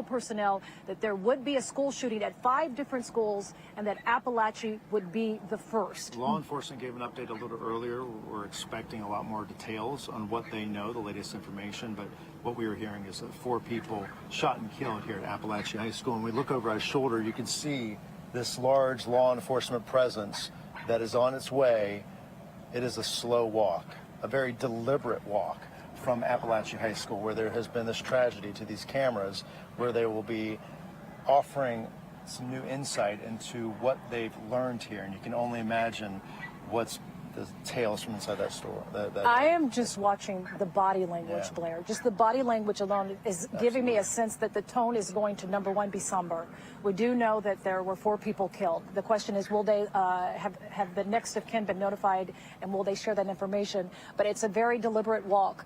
school personnel that there would be a school shooting at 5 different schools and that Apalachee would be the first. Law enforcement gave an update a little earlier. We're expecting a lot more details on what they know, the latest information, but what we were hearing is that 4 people shot and killed here at Apalachee High School. And we look over our shoulder, you can see this large law enforcement presence that is on its way. It is a slow walk, a very deliberate walk from Apalachee High School, where there has been this tragedy, to these cameras, where they will be offering some new insight into what they've learned here. And you can only imagine what's the tales from inside that store. I am just watching the body language, Yeah. Blair. Just the body language alone is giving me a sense that the tone is going to, number one, be somber. We do know that there were 4 people killed. The question is, will they have the next of kin been notified, and will they share that information? But it's a very deliberate walk.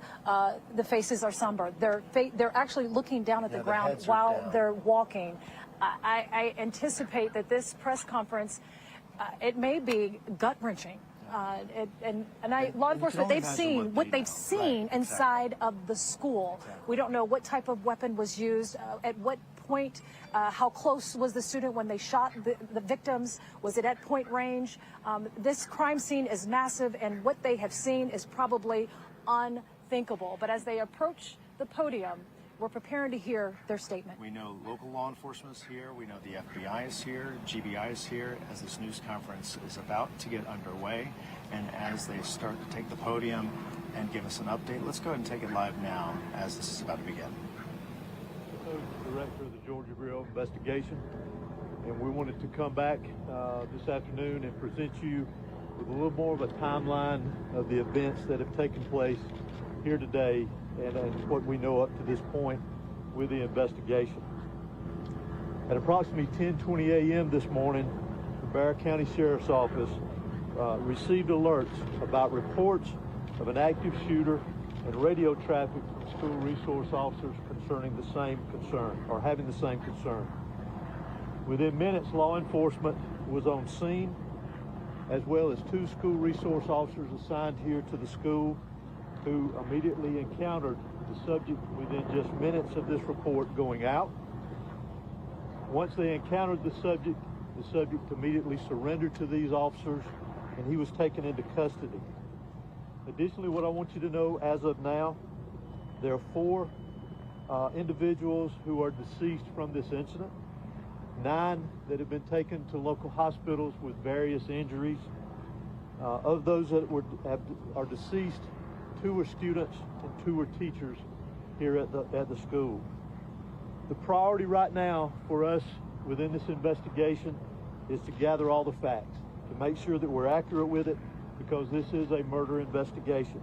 The faces are somber. They're actually looking down at the ground while they're walking. I anticipate that this press conference, it may be gut-wrenching. Law enforcement, they've seen what they've seen inside of the school. We don't know what type of weapon was used, at what point, how close was the student when they shot the victims? Was it at point range? This crime scene is massive, and what they have seen is probably unthinkable. But as they approach the podium, we're preparing to hear their statement. We know local law enforcement is here. We know the FBI is here. GBI is here as this news conference is about to get underway. And as they start to take the podium and give us an update, let's go ahead and take it live now as this is about to begin. Director of the Georgia Bureau of Investigation, and we wanted to come back this afternoon and present you with a little more of a timeline of the events that have taken place here today and what we know up to this point with the investigation. At approximately 10:20 a.m. this morning, the Broward County Sheriff's Office received alerts about reports of an active shooter and radio traffic from school resource officers concerning the same concern, or having the same concern. Within minutes, law enforcement was on scene, as well as 2 school resource officers assigned here to the school, who immediately encountered the subject within just minutes of this report going out. Once they encountered the subject immediately surrendered to these officers, and he was taken into custody. Additionally, what I want you to know as of now, there are 4 individuals who are deceased from this incident, 9 that have been taken to local hospitals with various injuries. Of those that are deceased, 2 were students and 2 were teachers here at the school. The priority right now for us within this investigation is to gather all the facts, to make sure that we're accurate with it, because this is a murder investigation.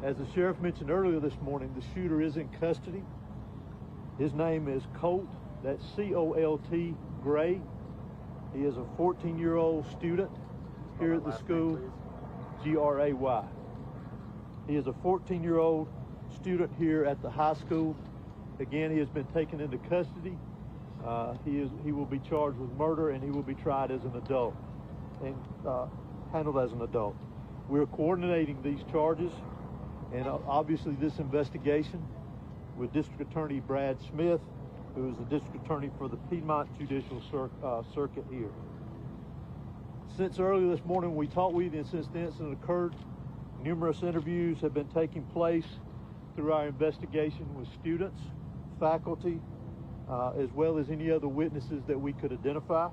As the sheriff mentioned earlier this morning, the shooter is in custody. His name is Colt, that's C-O-L-T, Gray. He is a 14-year-old student here at the school, G-R-A-Y. He is a 14-year-old student here at the high school. Again, he has been taken into custody. He will be charged with murder, and he will be tried as an adult and handled as an adult. We're coordinating these charges and obviously this investigation with District Attorney Brad Smith, who is the District Attorney for the Piedmont Judicial Circuit here. Since earlier this morning we talked with you, and since the incident occurred, numerous interviews have been taking place through our investigation with students, faculty, as well as any other witnesses that we could identify.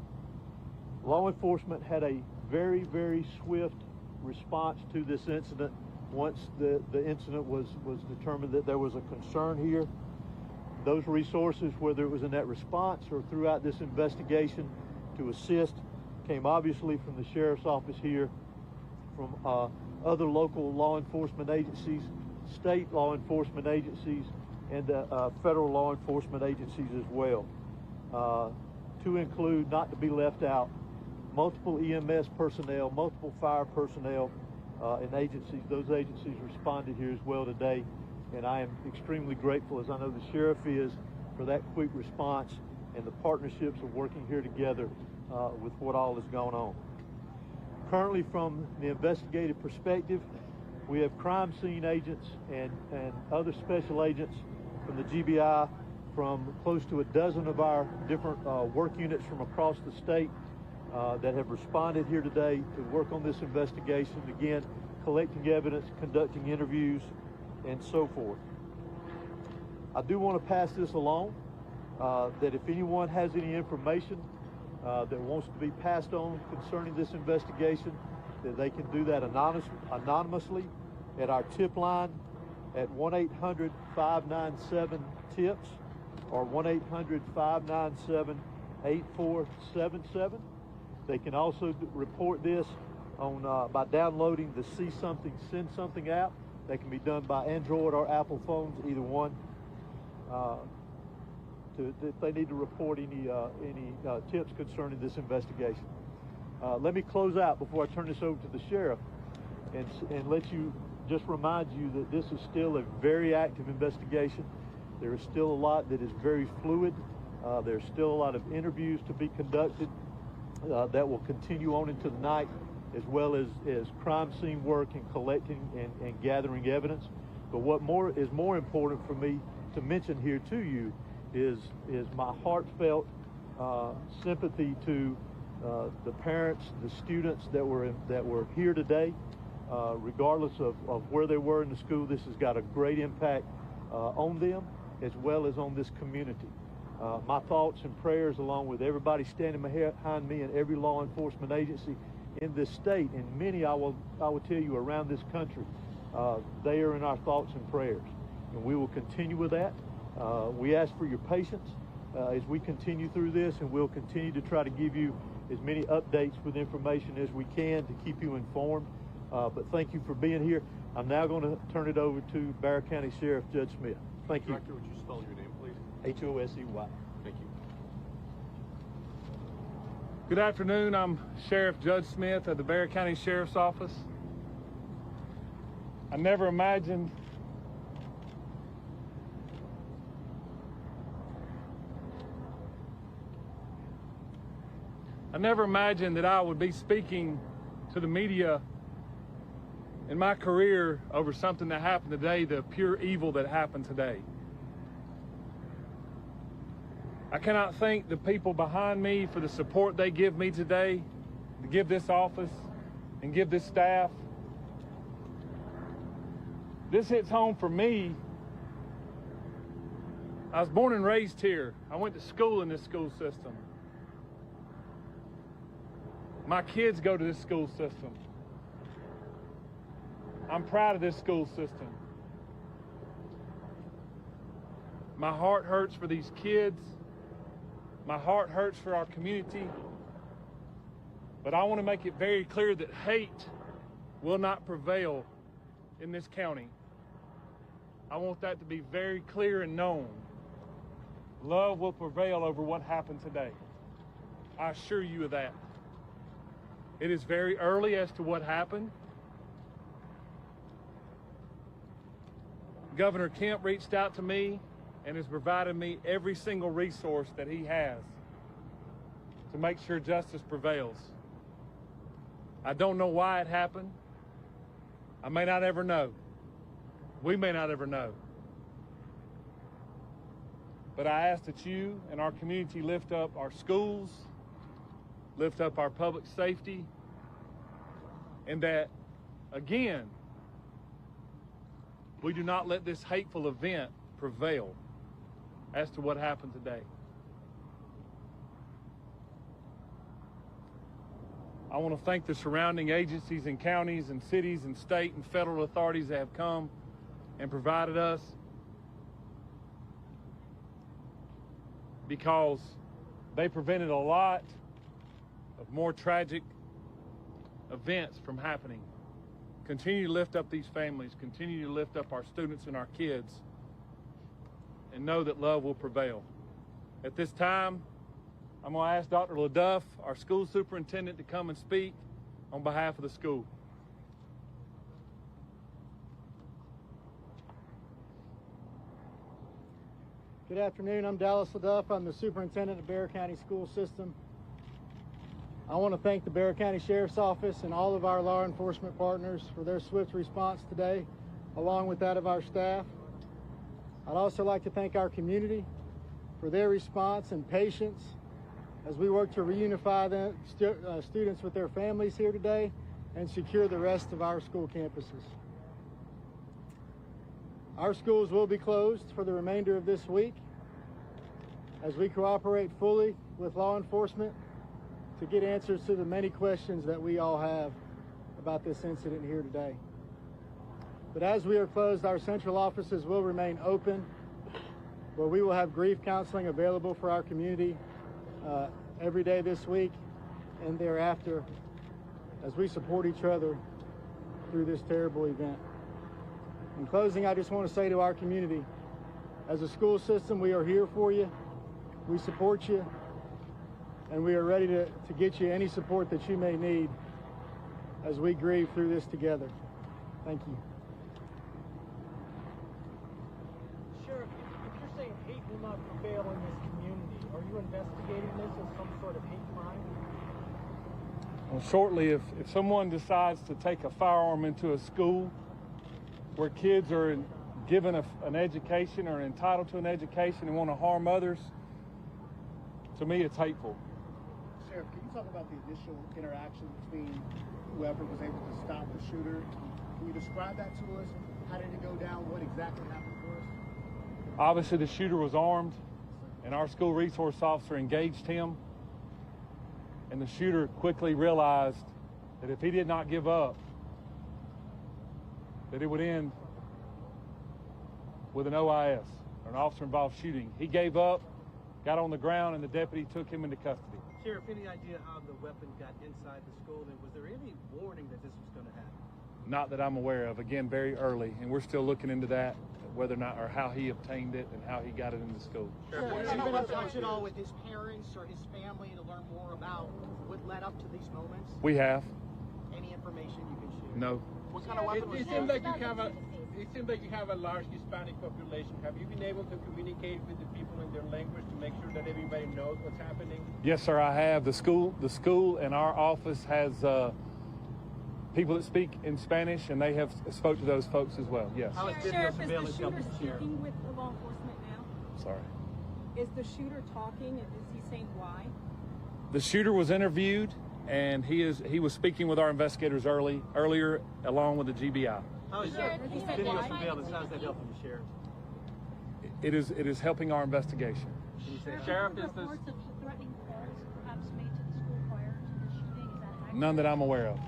Law enforcement had a very, very swift response to this incident once the incident was determined that there was a concern here. Those resources, whether it was in that response or throughout this investigation to assist, came obviously from the sheriff's office here, from other local law enforcement agencies, state law enforcement agencies, and federal law enforcement agencies as well. To include, not to be left out, multiple EMS personnel, multiple fire personnel, and agencies. Those agencies responded here as well today, and I am extremely grateful, as I know the sheriff is, for that quick response and the partnerships of working here together with what all has gone on. Currently, from the investigative perspective, we have crime scene agents and other special agents from the GBI, from close to a dozen of our different work units from across the state that have responded here today to work on this investigation. Again, collecting evidence, conducting interviews, and so forth. I do want to pass this along, that if anyone has any information that wants to be passed on concerning this investigation, that they can do that anonymously at our tip line at 1-800-597-TIPS or 1-800-597-8477. They can also report this on by downloading the See Something, Send Something app. That can be done by Android or Apple phones, either one. If they need to report any tips concerning this investigation. Let me close out before I turn this over to the sheriff and let you just remind you that this is still a very active investigation. There is still a lot that is very fluid. There's still a lot of interviews to be conducted that will continue on into the night, as well as crime scene work and collecting and gathering evidence. But what is more important for me to mention here to you is my heartfelt sympathy to the parents, the students that were here today. Regardless of where they were in the school, this has got a great impact on them as well as on this community. My thoughts and prayers, along with everybody standing behind me and every law enforcement agency in this state, and many I will tell you around this country, they are in our thoughts and prayers, and we will continue with that. We ask for your patience as we continue through this, and we'll continue to try to give you as many updates with information as we can to keep you informed. But thank you for being here. I'm now going to turn it over to Bexar County Sheriff Judd Smith. Thank you. Director, would you spell your name, please? H-O-S-E-Y. Thank you. Good afternoon. I'm Sheriff Judd Smith of the Bexar County Sheriff's Office. I never imagined that I would be speaking to the media in my career over something that happened today, the pure evil that happened today. I cannot thank the people behind me for the support they give me today, to give this office and give this staff. This hits home for me. I was born and raised here. I went to school in this school system. My kids go to this school system. I'm proud of this school system. My heart hurts for these kids. My heart hurts for our community. But I want to make it very clear that hate will not prevail in this county. I want that to be very clear and known. Love will prevail over what happened today. I assure you of that. It is very early as to what happened. Governor Kemp reached out to me and has provided me every single resource that he has to make sure justice prevails. I don't know why it happened. I may not ever know. We may not ever know. But I ask that you and our community lift up our schools, lift up our public safety, and that, again, we do not let this hateful event prevail as to what happened today. I want to thank the surrounding agencies and counties and cities and state and federal authorities that have come and provided us, because they prevented a lot of more tragic events from happening. Continue to lift up these families, continue to lift up our students and our kids, and know that love will prevail. At this time, I'm going to ask Dr. LaDuff, our school superintendent, to come and speak on behalf of the school. Good afternoon. I'm Dallas LaDuff. I'm the superintendent of Bexar County School System. I want to thank the Bexar County Sheriff's Office and all of our law enforcement partners for their swift response today, along with that of our staff. I'd also like to thank our community for their response and patience as we work to reunify the students with their families here today and secure the rest of our school campuses. Our schools will be closed for the remainder of this week as we cooperate fully with law enforcement to get answers to the many questions that we all have about this incident here today. But as we are closed, our central offices will remain open, where we will have grief counseling available for our community every day this week and thereafter as we support each other through this terrible event. In closing, I just want to say to our community, as a school system, we are here for you, we support you, and we are ready to get you any support that you may need as we grieve through this together. Thank you. Sheriff, if you're saying hate will not prevail in this community, are you investigating this as some sort of hate crime? Well, shortly, if someone decides to take a firearm into a school where kids are given an education or entitled to an education and want to harm others, to me it's hateful. Sheriff, can you talk about the initial interaction between whoever was able to stop the shooter? Can you describe that to us? How did it go down? What exactly happened for us? Obviously, the shooter was armed, and our school resource officer engaged him. And the shooter quickly realized that if he did not give up, that it would end with an OIS, or an officer-involved shooting. He gave up, got on the ground, and the deputy took him into custody. Sheriff, any idea how the weapon got inside the school, and was there any warning that this was going to happen? Not that I'm aware of. Again, very early, and we're still looking into that, whether or not, or how he obtained it and how he got it into school. Have you been in touch at all with his parents or his family to learn more about what led up to these moments? We have. Any information you can share? No. What kind of weapon was It seems like you have a large Hispanic population. Have you been able to communicate with the people in their language to make sure that everybody knows what's happening? Yes, sir, I have. The school and our office has people that speak in Spanish, and they have spoke to those folks as well. Yes. How is Sheriff, video is the surveillance shooter helping the sheriff? speaking with the law enforcement now? Sorry. Is the shooter talking, and is he saying why? The shooter was interviewed, and he was speaking with our investigators earlier, along with the GBI. How is Sheriff, he said video why? surveillance? How's that helping the sheriff? It is helping our investigation. Can you say Sheriff, is this Reports of threatening calls perhaps made to the school prior to the shooting, is that accurate? None that I'm aware of.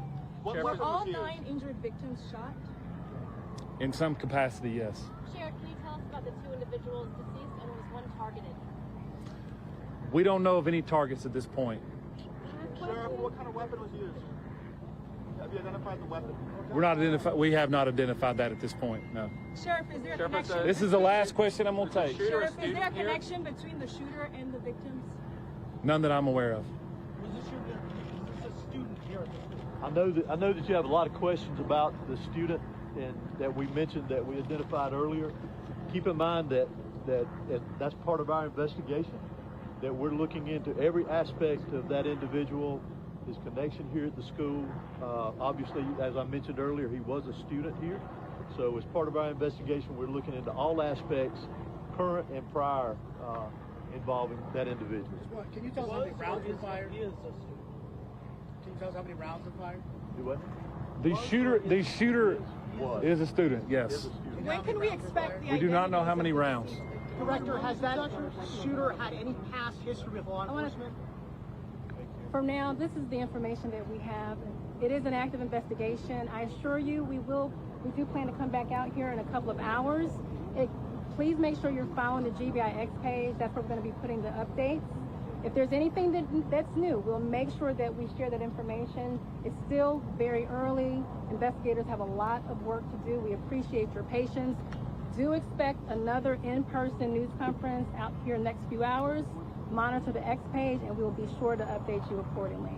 Were all 9 injured victims shot? In some capacity, yes. Sheriff, can you tell us about the 2 individuals deceased and was one targeted? We don't know of any targets at this point. Sheriff, what kind of weapon was used? Have you identified the weapon? We have not identified that at this point. No. Sheriff, is there a connection? This is the last question I'm gonna take. Sheriff, is there a connection between the shooter and the victims? None that I'm aware of. Was this a student here? I know that you have a lot of questions about the student and that we mentioned that we identified earlier. Keep in mind that that's part of our investigation, that we're looking into every aspect of that individual, his connection here at the school. Obviously, as I mentioned earlier, he was a student here. So as part of our investigation, we're looking into all aspects, current and prior, involving that individual. Can you tell us how many rounds were fired? Can you tell us how many rounds were fired? Do what? The shooter is a student. Yes. When can we expect the We do not know how many rounds. Director, has that shooter had any past history with law enforcement? For now, this is the information that we have. It is an active investigation. I assure you, we do plan to come back out here in a couple of hours. Please make sure you're following the GBIX page. That's where we're going to be putting the updates. If there's anything that's new, we'll make sure that we share that information. It's still very early. Investigators have a lot of work to do. We appreciate your patience. Do expect another in-person news conference out here in the next few hours. Monitor the X page, and we will be sure to update you accordingly.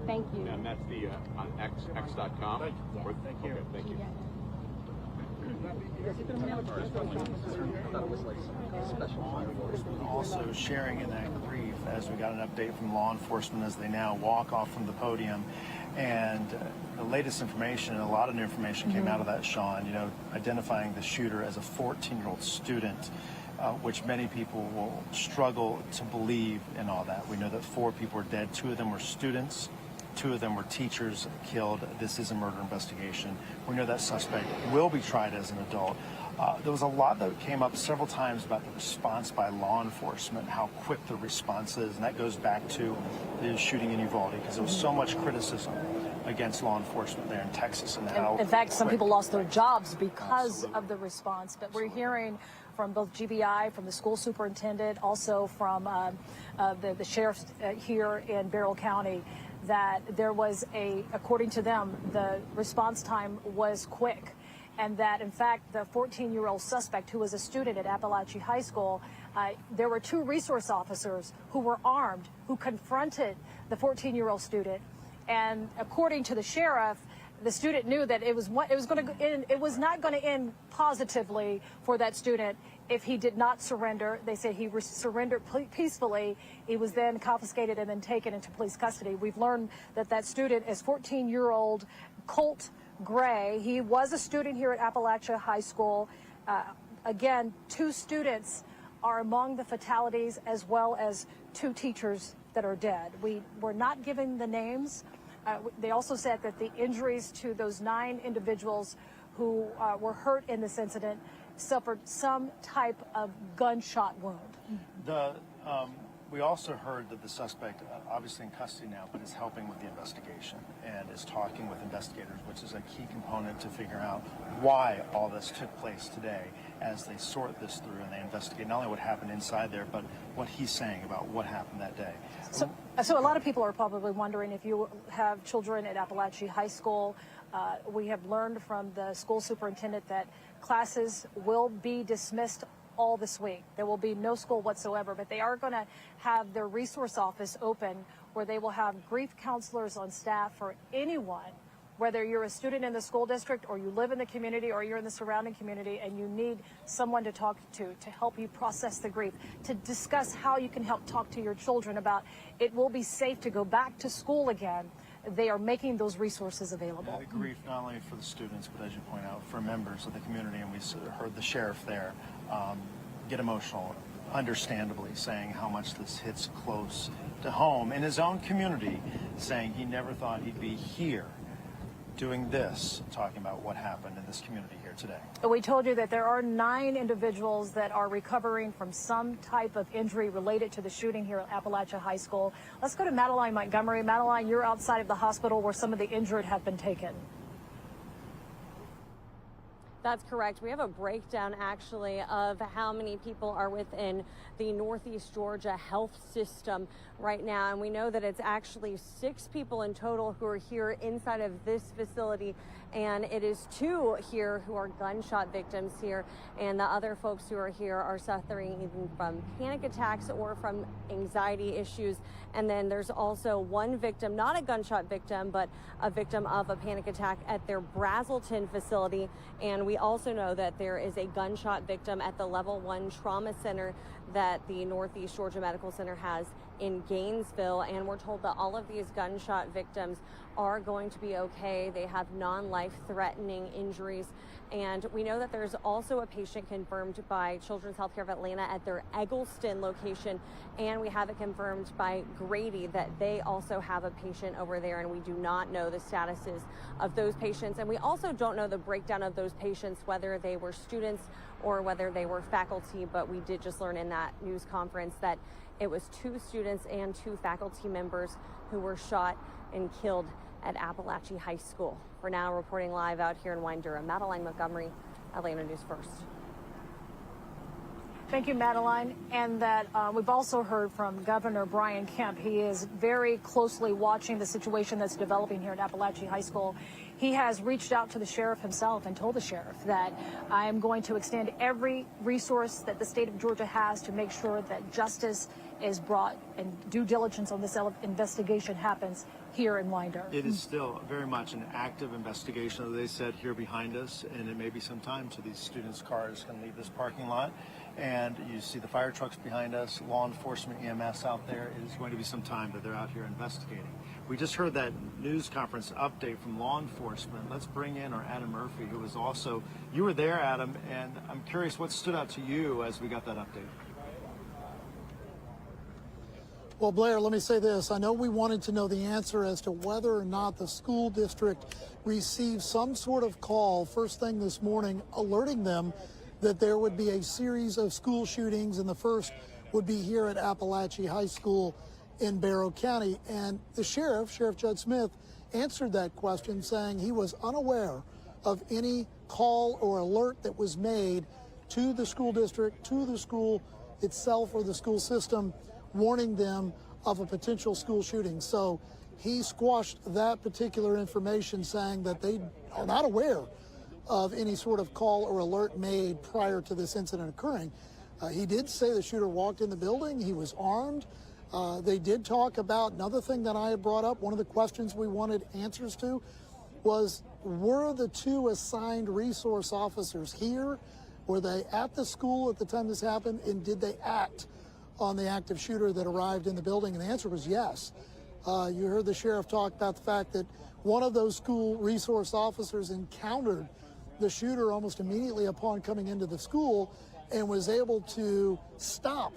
Thank you. And that's the on x.com. Yes. Thank you. Okay, thank you. Also sharing in that grief as we got an update from law enforcement as they now walk off from the podium. And the latest information, and a lot of new information came out of that, Sean, identifying the shooter as a 14-year-old student which many people will struggle to believe in all that. We know that 4 people are dead. 2 of them were students. 2 of them were teachers killed. This is a murder investigation. We know that suspect will be tried as an adult. There was a lot that came up several times about the response by law enforcement, how quick the response is, and that goes back to the shooting in Uvalde, because there was so much criticism against law enforcement there in Texas, and how in fact, some quick. people lost their jobs because Absolutely. of the response. But we're hearing from both GBI, from the school superintendent, also from the sheriff here in Barrow County, that there was according to them, the response time was quick. And that, in fact, the 14-year-old suspect, who was a student at Appalachia High School, there were 2 resource officers who were armed, who confronted the 14-year-old student. And according to the sheriff, the student knew that it was not going to end positively for that student if he did not surrender. They said he surrendered peacefully. He was then confiscated and then taken into police custody. We've learned that that student is 14-year-old Colt Gray. He was a student here at Appalachia High School. Again, 2 students are among the fatalities, as well as 2 teachers that are dead. We're not giving the names. They also said that the injuries to those 9 individuals who were hurt in this incident suffered some type of gunshot wound. We also heard that the suspect, obviously in custody now, but is helping with the investigation and is talking with investigators, which is a key component to figure out why all this took place today as they sort this through and they investigate not only what happened inside there, but what he's saying about what happened that day. So a lot of people are probably wondering, if you have children at Appalachia High School, we have learned from the school superintendent that classes will be dismissed all this week. There will be no school whatsoever, but they are going to have their resource office open, where they will have grief counselors on staff for anyone, whether you're a student in the school district or you live in the community or you're in the surrounding community and you need someone to talk to help you process the grief, to discuss how you can help talk to your children about it will be safe to go back to school again. They are making those resources available. The grief not only for the students, but as you point out, for members of the community, and we heard the sheriff there get emotional, understandably, saying how much this hits close to home in his own community, saying he never thought he'd be here doing this, talking about what happened in this community here today. We told you that there are 9 individuals that are recovering from some type of injury related to the shooting here at Appalachia High School. Let's go to Madeline Montgomery. Madeline, you're outside of the hospital where some of the injured have been taken. That's correct. We have a breakdown, actually, of how many people are within the Northeast Georgia health system right now. And we know that it's actually 6 people in total who are here inside of this facility. And it is 2 here who are gunshot victims here. And the other folks who are here are suffering either from panic attacks or from anxiety issues. And then there's also 1 victim, not a gunshot victim, but a victim of a panic attack at their Brazelton facility. And we also know that there is a gunshot victim at the Level 1 Trauma Center that the Northeast Georgia Medical Center has in Gainesville. And we're told that all of these gunshot victims are going to be okay. They have non-life-threatening injuries. And we know that there's also a patient confirmed by Children's Healthcare of Atlanta at their Eggleston location. And we have it confirmed by Grady that they also have a patient over there. And we do not know the statuses of those patients. And we also don't know the breakdown of those patients, whether they were students or whether they were faculty. But we did just learn in that news conference that it was 2 students and 2 faculty members who were shot and killed at Appalachia High School. For now, reporting live out here in Winder, Madeline Montgomery, Atlanta News First. Thank you, Madeline. And that we've also heard from Governor Brian Kemp. He is very closely watching the situation that's developing here at Appalachia High School. He has reached out to the sheriff himself and told the sheriff that I am going to extend every resource that the state of Georgia has to make sure that justice is brought and due diligence on this investigation happens here in Winder. It is still very much an active investigation, as they said, here behind us, and it may be some time till these students' cars can leave this parking lot. And you see the fire trucks behind us, law enforcement, EMS out there. It is going to be some time that they're out here investigating. We just heard that news conference update from law enforcement. Let's bring in our Adam Murphy, who was also, you were there, Adam, and I'm curious what stood out to you as we got that update. Well, Blair, let me say this. I know we wanted to know the answer as to whether or not the school district received some sort of call first thing this morning alerting them that there would be a series of school shootings, and the first would be here at Appalachia High School in Barrow County. And the Sheriff Judd Smith, answered that question saying he was unaware of any call or alert that was made to the school district, to the school itself or the school system, warning them of a potential school shooting. So he squashed that particular information, saying that they are not aware of any sort of call or alert made prior to this incident occurring. He did say the shooter walked in the building. He was armed. They did talk about another thing that I had brought up. One of the questions we wanted answers to was, were the two assigned resource officers here? Were they at the school at the time this happened? And did they act on the active shooter that arrived in the building? And the answer was yes. You heard the sheriff talk about the fact that one of those school resource officers encountered the shooter almost immediately upon coming into the school and was able to stop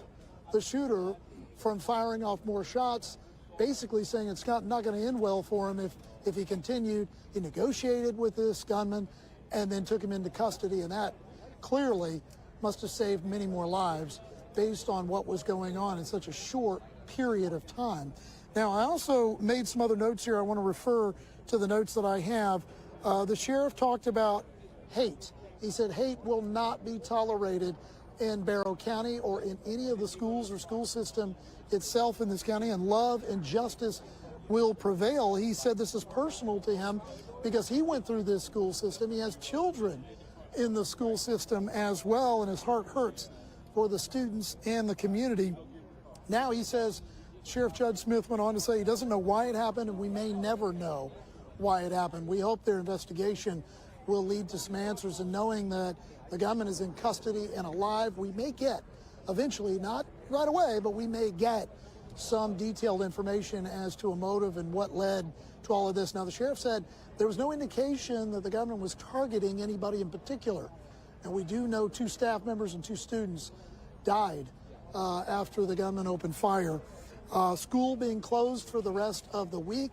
the shooter from firing off more shots, basically saying it's not going to end well for him if he continued. He negotiated with this gunman and then took him into custody, and that clearly must have saved many more lives based on what was going on in such a short period of time. Now, I also made some other notes here. I want to refer to the notes that I have. The sheriff talked about hate. He said hate will not be tolerated in Barrow County or in any of the schools or school system itself in this county, and love and justice will prevail. He said this is personal to him because he went through this school system. He has children in the school system as well, and his heart hurts for the students and the community. Now, he says, Sheriff Judd Smith went on to say he doesn't know why it happened, and we may never know why it happened. We hope their investigation will lead to some answers, and knowing that the gunman is in custody and alive, we may get eventually, not right away, but we may get some detailed information as to a motive and what led to all of this. Now, the sheriff said there was no indication that the gunman was targeting anybody in particular. And we do know 2 staff members and 2 students died after the gunman opened fire. School being closed for the rest of the week.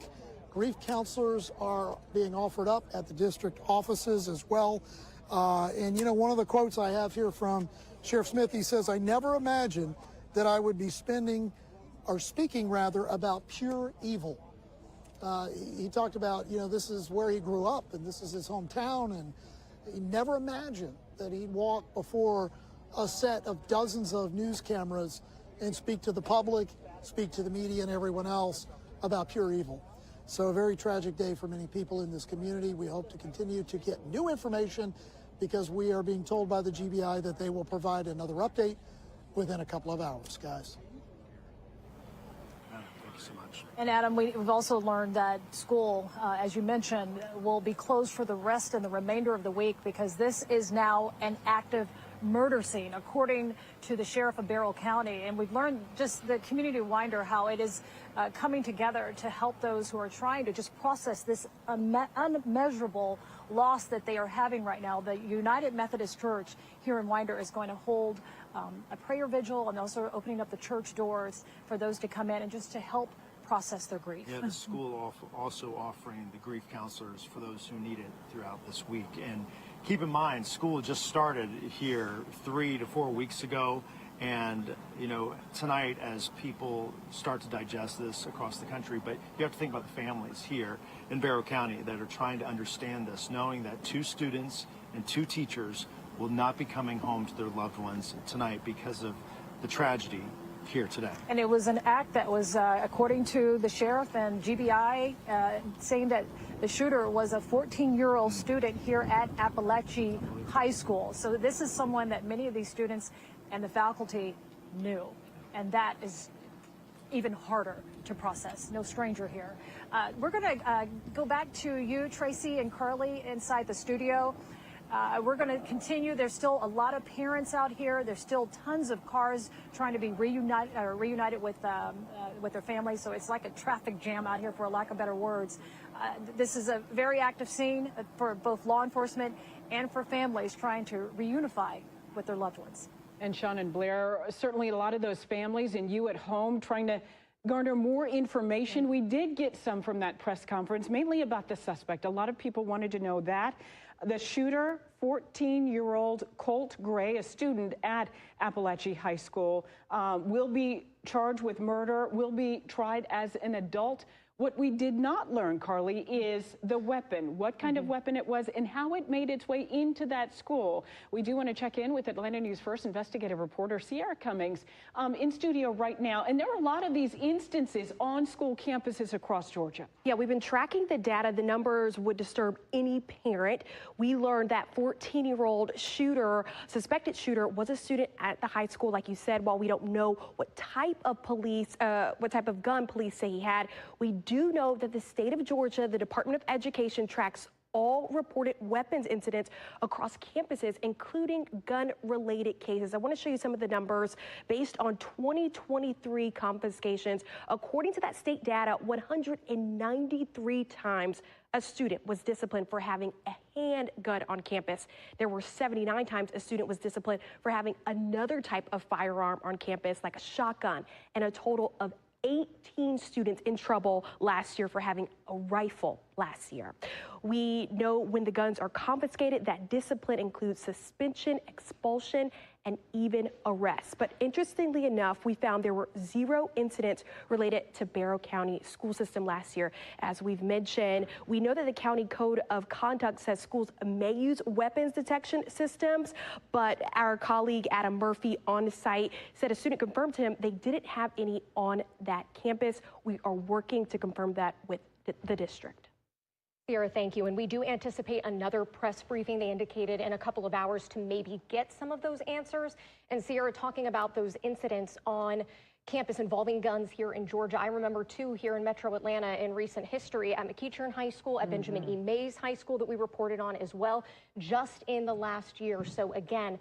Grief counselors are being offered up at the district offices as well. And, you know, one of the quotes I have here from Sheriff Smith, he says, I never imagined that I would be speaking about pure evil. He talked about, you know, this is where he grew up and this is his hometown, and he never imagined that he'd walk before a set of dozens of news cameras and speak to the public, speak to the media and everyone else about pure evil. So a very tragic day for many people in this community. We hope to continue to get new information because we are being told by the GBI that they will provide another update within a couple of hours, guys. Thank you so much. And Adam, we've also learned that school, as you mentioned, will be closed for the rest and the remainder of the week because this is now an active murder scene, according to the sheriff of Barrow County. And we've learned just the community of Winder how it is coming together to help those who are trying to just process this unmeasurable loss that they are having right now. The United Methodist Church here in Winder is going to hold a prayer vigil and also opening up the church doors for those to come in and just to help process their grief. Yeah, the school also offering the grief counselors for those who need it throughout this week. And keep in mind, school just started here 3 to 4 weeks ago. And, you know, tonight as people start to digest this across the country, but you have to think about the families here in Barrow County that are trying to understand this, knowing that 2 students and 2 teachers will not be coming home to their loved ones tonight because of the tragedy here today. And it was an act that was, according to the sheriff and GBI, saying that the shooter was a 14-year-old student here at Appalachia High School. So this is someone that many of these students and the faculty knew, and that is even harder to process. No stranger here. We're going to go back to you, Tracy and Carly, inside the studio. We're going to continue. There's still a lot of parents out here. There's still tons of cars trying to be reunited with their families. So it's like a traffic jam out here, for lack of better words. This is a very active scene for both law enforcement and for families trying to reunify with their loved ones. And Sean and Blair, certainly a lot of those families and you at home trying to garner more information. We did get some from that press conference, mainly about the suspect. A lot of people wanted to know that. The shooter, 14-year-old Colt Gray, a student at Appalachia High School, will be charged with murder, will be tried as an adult. What we did not learn, Carly, is the weapon, what kind of weapon it was and how it made its way into that school. We do want to check in with Atlanta News First investigative reporter Sierra Cummings in studio right now. And there are a lot of these instances on school campuses across Georgia. Yeah, we've been tracking the data. The numbers would disturb any parent. We learned that 14-year-old shooter, suspected shooter, was a student at the high school, like you said. While we don't know what type of gun police say he had, we do know that the state of Georgia, the Department of Education, tracks all reported weapons incidents across campuses, including gun-related cases. I want to show you some of the numbers based on 2023 confiscations. According to that state data, 193 times a student was disciplined for having a handgun on campus. There were 79 times a student was disciplined for having another type of firearm on campus, like a shotgun, and a total of 18 students in trouble last year for having a rifle last year. We know when the guns are confiscated, that discipline includes suspension, expulsion, and even arrests. But interestingly enough, we found there were 0 incidents related to Barrow County school system last year. As we've mentioned, we know that the county code of conduct says schools may use weapons detection systems, but our colleague Adam Murphy on site said a student confirmed to him they didn't have any on that campus. We are working to confirm that with the district. Sierra, thank you. And we do anticipate another press briefing, they indicated, in a couple of hours to maybe get some of those answers. And Sierra, talking about those incidents on campus involving guns here in Georgia. I remember 2 here in Metro Atlanta in recent history at McEachern High School, at Benjamin E. Mays High School that we reported on as well, just in the last year. So again,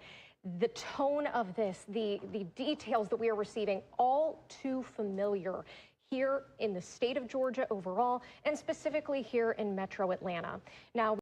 the tone of this, the details that we are receiving, all too familiar here in the state of Georgia overall, and specifically here in Metro Atlanta. Now,